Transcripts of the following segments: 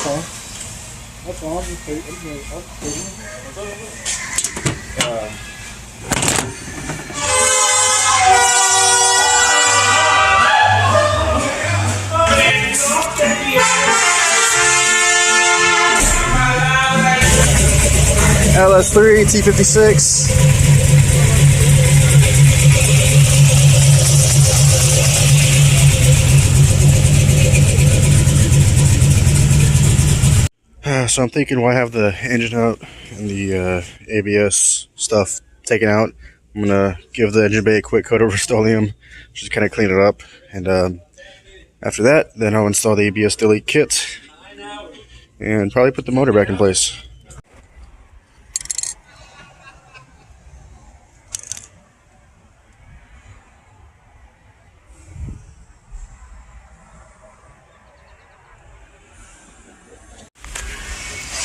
fine. That's fine. I'll just take LS3 T56. So I'm thinking while I have the engine out and the ABS stuff taken out, I'm gonna give the engine bay a quick coat of Rust-Oleum, just kind of clean it up, and after that, then I'll install the ABS delete kit and probably put the motor back in place.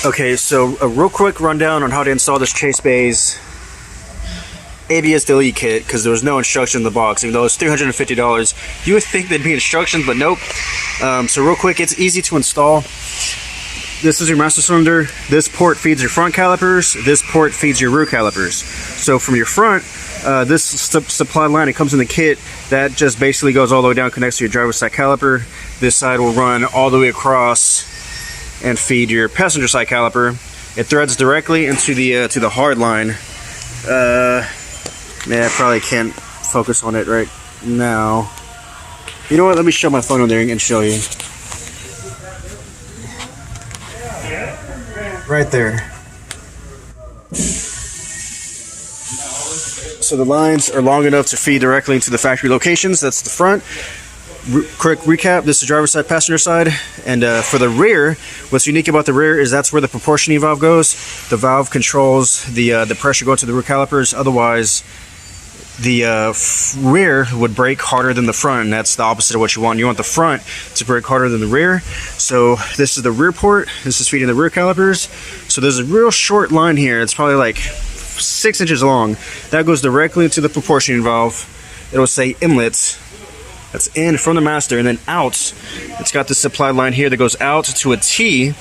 Okay, so a real quick rundown on how to install this Chase Bay's ABS delete kit, because there was no instruction in the box, even though it's $350. You would think there'd be instructions, but nope. So real quick, it's easy to install. This is your master cylinder. This port feeds your front calipers. This port feeds your rear calipers. So from your front, this supply line, it comes in the kit, that just basically goes all the way down, connects to your driver's side caliper. This side will run all the way across and feed your passenger side caliper. It threads directly into the hard line. Man, I probably can't focus on it right now. You know what? Let me show my phone on there and show you. Right there. So the lines are long enough to feed directly into the factory locations. That's the front. Quick recap, this is driver's side, passenger side, and for the rear, what's unique about the rear is that's where the proportioning valve goes. The valve controls the pressure going to the rear calipers. Otherwise, the rear would brake harder than the front, and that's the opposite of what you want. You want the front to brake harder than the rear. So this is the rear port. This is feeding the rear calipers. So there's a real short line here. It's probably like 6 inches long. That goes directly into the proportioning valve. It'll say inlet. That's in from the master, and then out. It's got the supply line here that goes out to a T,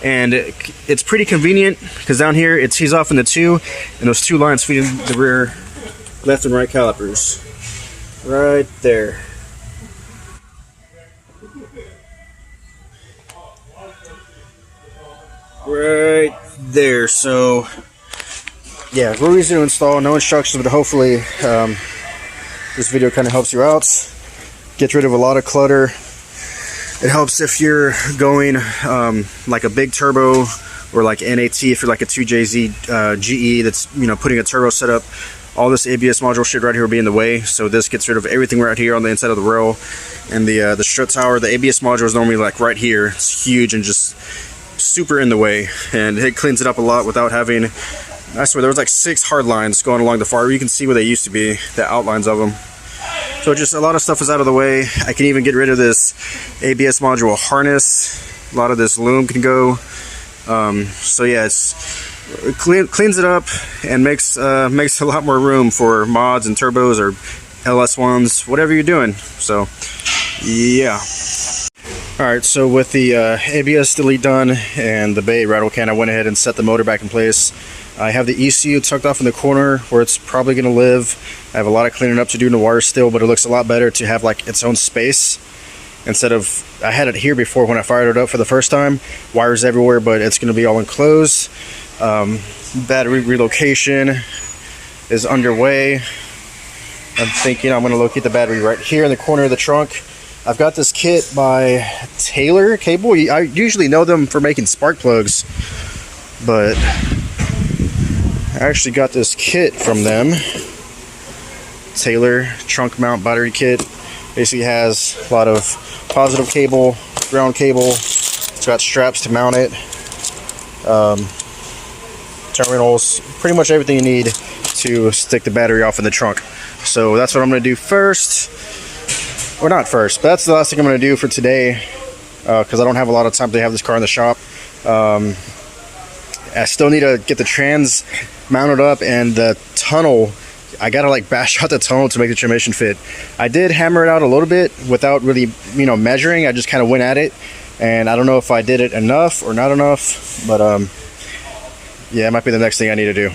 and it's pretty convenient because down here it tees off into two, and those two lines feeding the rear left and right calipers. Right there. Right there. So, yeah, real easy to install, no instructions, but hopefully this video kind of helps you out. Gets rid of a lot of clutter. It helps if you're going like a big turbo or like NAT, if you're like a 2JZ GE that's, you know, putting a turbo setup. All this ABS module shit right here will be in the way, so this gets rid of everything right here on the inside of the rail. And the strut tower, the ABS module is normally like right here. It's huge and just super in the way, and it cleans it up a lot without having, I swear there was like 6 hard lines going along the far. You can see where they used to be, the outlines of them. So just a lot of stuff is out of the way. I can even get rid of this ABS module harness. A lot of this loom can go. So yeah, it cleans it up and makes a lot more room for mods and turbos or LS1s, whatever you're doing. So yeah. Alright, so with the ABS delete done and the bay rattle can, I went ahead and set the motor back in place. I have the ECU tucked off in the corner where it's probably going to live. I have a lot of cleaning up to do in the wire still, but it looks a lot better to have like its own space instead of, I had it here before when I fired it up for the first time. Wires everywhere, but it's going to be all enclosed. Battery relocation is underway. I'm thinking I'm going to locate the battery right here in the corner of the trunk. I've got this kit by Taylor Cable. I usually know them for making spark plugs, but I actually got this kit from them. Taylor trunk mount battery kit. Basically has a lot of positive cable, ground cable. It's got straps to mount it. Terminals, pretty much everything you need to stick the battery off in the trunk. So that's what I'm going to do first. Or not first, but that's the last thing I'm going to do for today, because I don't have a lot of time to have this car in the shop. I still need to get the trans mounted up, and the tunnel, I gotta like bash out the tunnel to make the transmission fit. I did hammer it out a little bit without really, you know, measuring. I just kind of went at it, and I don't know if I did it enough or not enough, but yeah, it might be the next thing I need to do.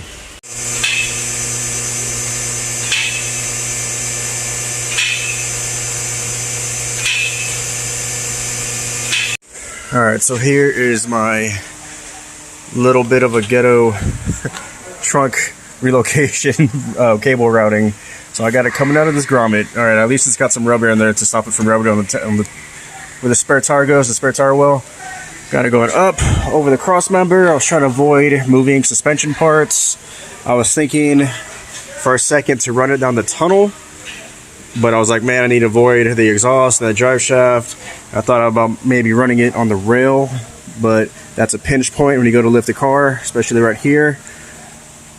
Alright, so here is my little bit of a ghetto trunk relocation cable routing. So I got it coming out of this grommet. Alright, at least it's got some rubber in there to stop it from rubbing on the where the spare tire goes, the spare tire well. Got it going up over the cross member. I was trying to avoid moving suspension parts. I was thinking for a second to run it down the tunnel, but I was like, man, I need to avoid the exhaust and the drive shaft. I thought about maybe running it on the rail, but that's a pinch point when you go to lift the car, especially right here.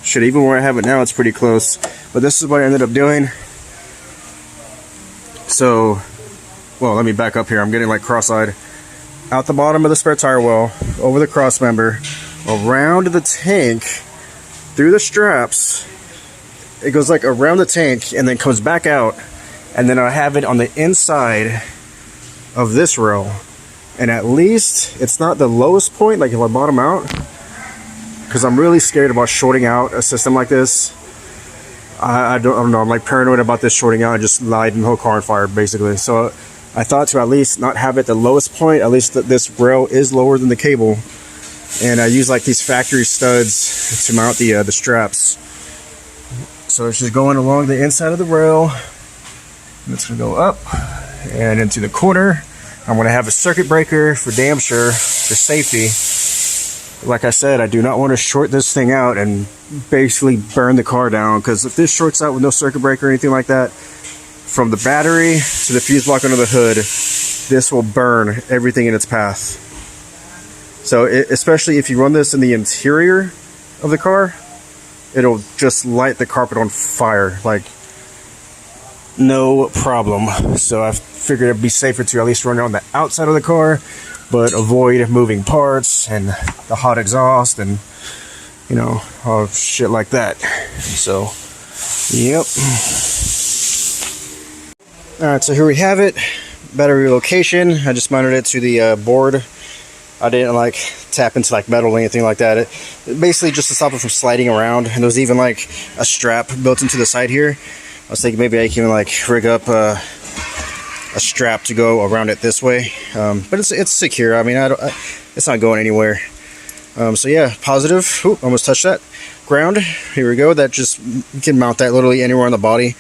Shit, even where I have it now, it's pretty close. But this is what I ended up doing. So, well, let me back up here. I'm getting like cross-eyed. Out the bottom of the spare tire well, over the cross member, around the tank, through the straps. It goes like around the tank and then comes back out. And then I have it on the inside of this rail. And at least it's not the lowest point, like if I bottom out, because I'm really scared about shorting out a system like this. I don't know, I'm like paranoid about this shorting out. I just lighted the whole car on fire, basically. So I thought to at least not have it the lowest point, at least that this rail is lower than the cable. And I use like these factory studs to mount the straps. So it's just going along the inside of the rail. And it's gonna go up and into the corner. I'm gonna have a circuit breaker for damn sure, for safety. Like I said, I do not want to short this thing out and basically burn the car down, because if this shorts out with no circuit breaker or anything like that, from the battery to the fuse block under the hood, this will burn everything in its path. So especially if you run this in the interior of the car, it'll just light the carpet on fire, like no problem. So I figured it'd be safer to at least run it on the outside of the car, but avoid moving parts and the hot exhaust and, you know, all shit like that. So, yep. Alright, so here we have it. Battery relocation. I just mounted it to the board. I didn't like tap into like metal or anything like that. It basically just to stop it from sliding around. And there's even like a strap built into the side here. I was thinking maybe I can like rig up a strap to go around it this way, but it's secure. I mean, it's not going anywhere. So yeah, positive. Ooh, almost touched that. Ground. Here we go. That just, you can mount that literally anywhere on the body.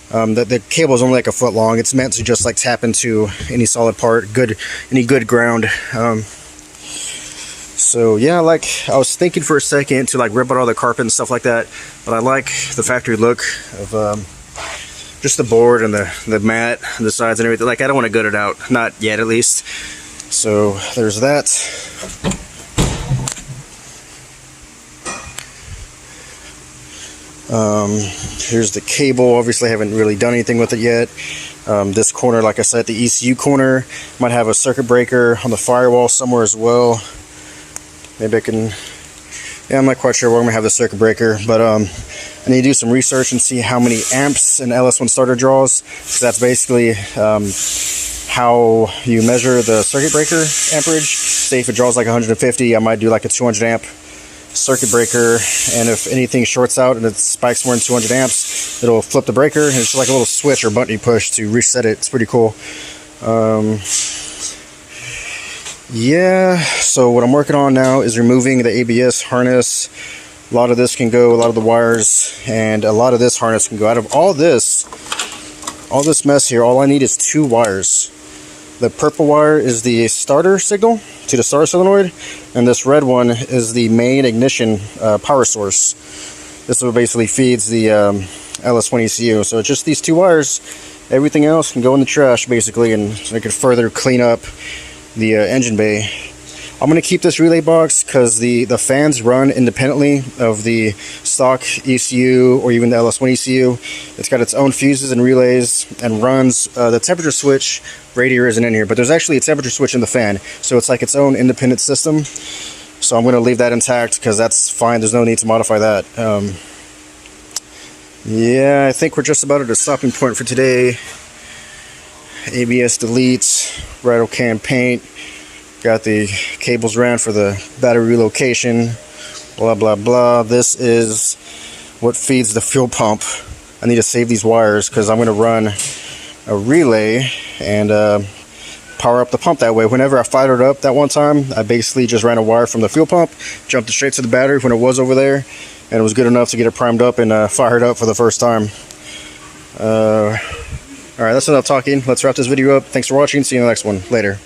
The cable is only like a foot long. It's meant to just like tap into any solid part, any good ground. So yeah, like I was thinking for a second to like rip out all the carpet and stuff like that, but I like the factory look of just the board and the mat and the sides and everything. Like, I don't want to gut it out, not yet at least. So there's that. Here's the cable. Obviously I haven't really done anything with it yet. This corner, like I said, the ECU corner might have a circuit breaker on the firewall somewhere as well. Maybe I can, yeah, I'm not quite sure where I'm gonna have the circuit breaker, but I need to do some research and see how many amps an LS1 starter draws, because that's basically how you measure the circuit breaker amperage. Say if it draws like 150, I might do like a 200 amp circuit breaker, and if anything shorts out and it spikes more than 200 amps, it'll flip the breaker, and it's just like a little switch or button you push to reset it. It's pretty cool. Yeah, so what I'm working on now is removing the ABS harness. A lot of this can go, a lot of the wires, and a lot of this harness can go. Out of all this mess here, all I need is 2 wires. The purple wire is the starter signal to the starter solenoid, and this red one is the main ignition power source. This is what basically feeds the LS1 ECU. So it's just these 2 wires. Everything else can go in the trash basically, and I can further clean up the engine bay. I'm going to keep this relay box because the fans run independently of the stock ECU or even the LS1 ECU. It's got its own fuses and relays and runs. The temperature switch radiator isn't in here, but there's actually a temperature switch in the fan, so it's like its own independent system. So I'm going to leave that intact because that's fine. There's no need to modify that. Yeah, I think we're just about at a stopping point for today. ABS delete, rattle can paint, Got the cables ran for the battery relocation. Blah blah blah. This is what feeds the fuel pump. I need to save these wires because I'm going to run a relay and power up the pump that way. Whenever I fired it up that one time, I basically just ran a wire from the fuel pump, jumped it straight to the battery when it was over there, and it was good enough to get it primed up and fired up for the first time. Alright, that's enough talking. Let's wrap this video up. Thanks for watching. See you in the next one. Later.